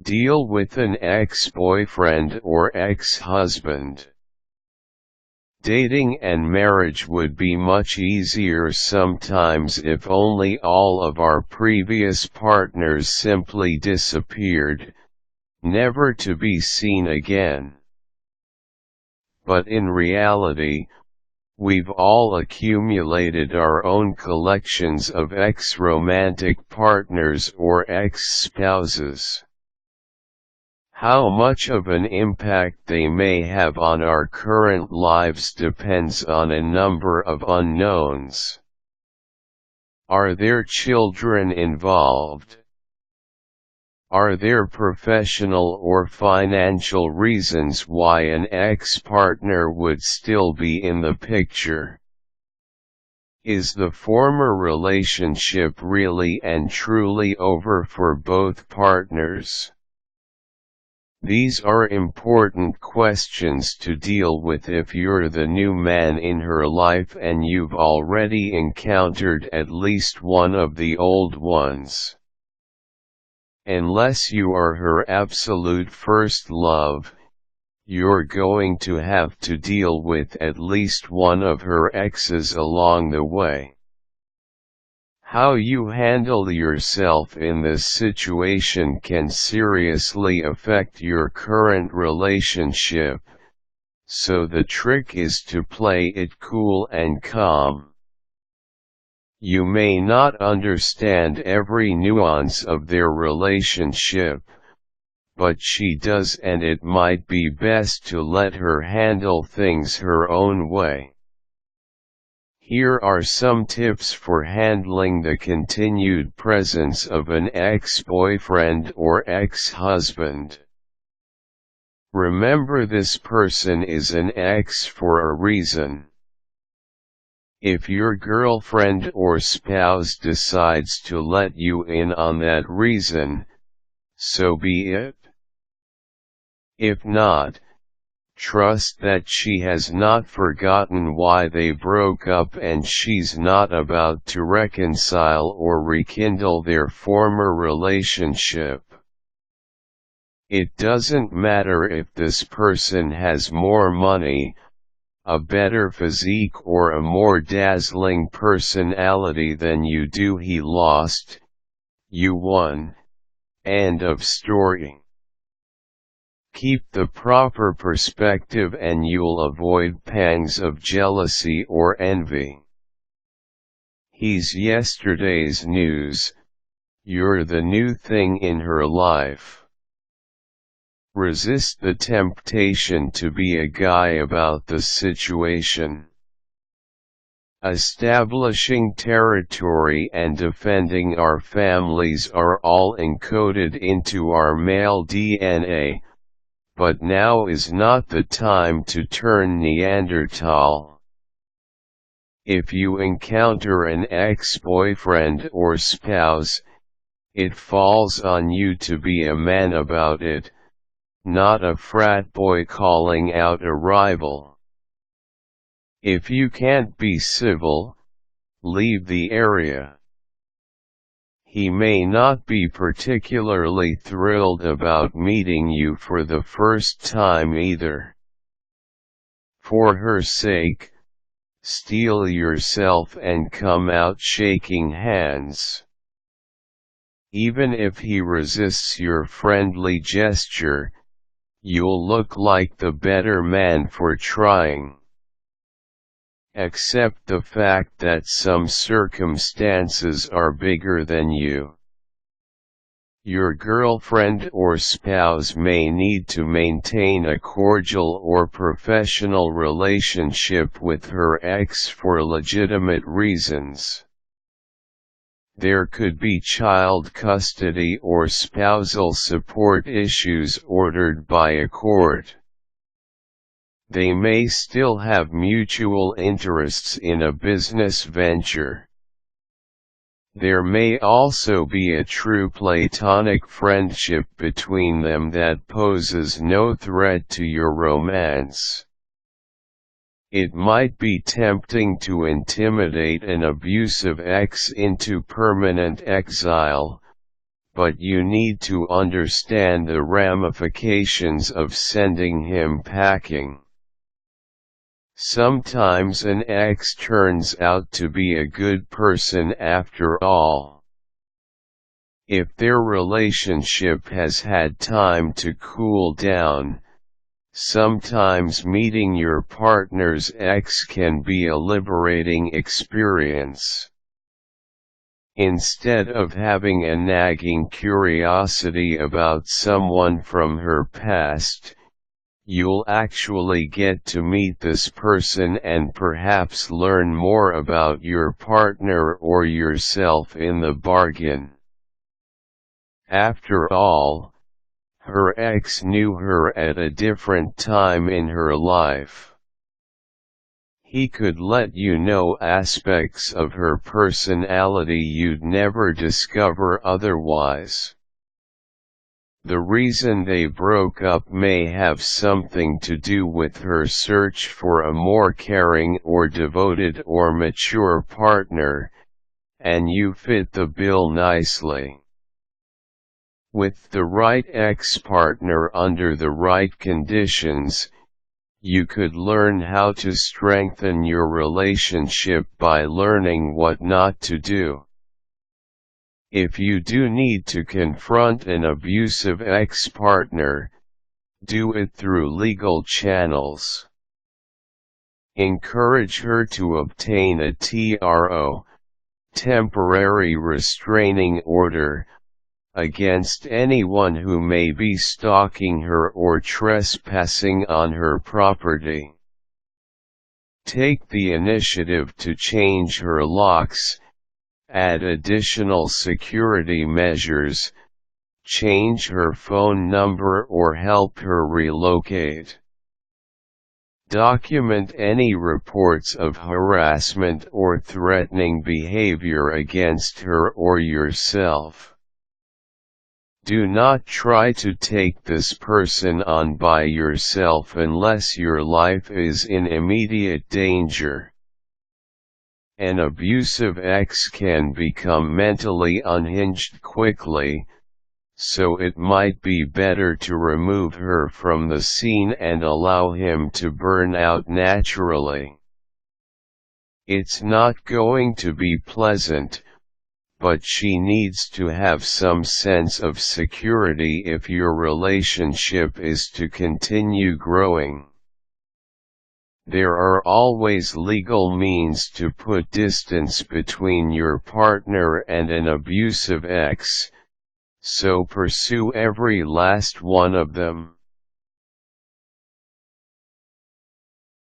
Deal with an ex-boyfriend or ex-husband. Dating and marriage would be much easier sometimes if only all of our previous partners simply disappeared, never to be seen again. But in reality, we've all accumulated our own collections of ex-romantic partners or ex-spouses. How much of an impact they may have on our current lives depends on a number of unknowns. Are there children involved? Are there professional or financial reasons why an ex-partner would still be in the picture? Is the former relationship really and truly over for both partners? These are important questions to deal with if you're the new man in her life and you've already encountered at least one of the old ones. Unless you are her absolute first love, you're going to have to deal with at least one of her exes along the way. How you handle yourself in this situation can seriously affect your current relationship, so the trick is to play it cool and calm. You may not understand every nuance of their relationship, but she does, and it might be best to let her handle things her own way. Here are some tips for handling the continued presence of an ex-boyfriend or ex-husband. Remember, this person is an ex for a reason. If your girlfriend or spouse decides to let you in on that reason, so be it. If not, trust that she has not forgotten why they broke up and she's not about to reconcile or rekindle their former relationship. It doesn't matter if this person has more money, a better physique, or a more dazzling personality than you do. He lost, you won. End of story. Keep the proper perspective and you'll avoid pangs of jealousy or envy. He's yesterday's news, you're the new thing in her life. Resist the temptation to be a guy about the situation. Establishing territory and defending our families are all encoded into our male DNA. But now is not the time to turn Neanderthal. If you encounter an ex-boyfriend or spouse, it falls on you to be a man about it, not a frat boy calling out a rival. If you can't be civil, leave the area. He may not be particularly thrilled about meeting you for the first time either. For her sake, steel yourself and come out shaking hands. Even if he resists your friendly gesture, you'll look like the better man for trying. Accept the fact that some circumstances are bigger than you. Your girlfriend or spouse may need to maintain a cordial or professional relationship with her ex for legitimate reasons. There could be child custody or spousal support issues ordered by a court. They may still have mutual interests in a business venture. There may also be a true platonic friendship between them that poses no threat to your romance. It might be tempting to intimidate an abusive ex into permanent exile, but you need to understand the ramifications of sending him packing. Sometimes an ex turns out to be a good person after all. If their relationship has had time to cool down, sometimes meeting your partner's ex can be a liberating experience. Instead of having a nagging curiosity about someone from her past, you'll actually get to meet this person and perhaps learn more about your partner or yourself in the bargain. After all, her ex knew her at a different time in her life. He could let you know aspects of her personality you'd never discover otherwise. The reason they broke up may have something to do with her search for a more caring or devoted or mature partner, and you fit the bill nicely. With the right ex-partner under the right conditions, you could learn how to strengthen your relationship by learning what not to do. If you do need to confront an abusive ex-partner, do it through legal channels. Encourage her to obtain a TRO, temporary restraining order, against anyone who may be stalking her or trespassing on her property. Take the initiative to change her locks, add additional security measures, change her phone number or help her relocate. Document any reports of harassment or threatening behavior against her or yourself. Do not try to take this person on by yourself unless your life is in immediate danger. An abusive ex can become mentally unhinged quickly, so it might be better to remove her from the scene and allow him to burn out naturally. It's not going to be pleasant, but she needs to have some sense of security if your relationship is to continue growing. There are always legal means to put distance between your partner and an abusive ex, so pursue every last one of them.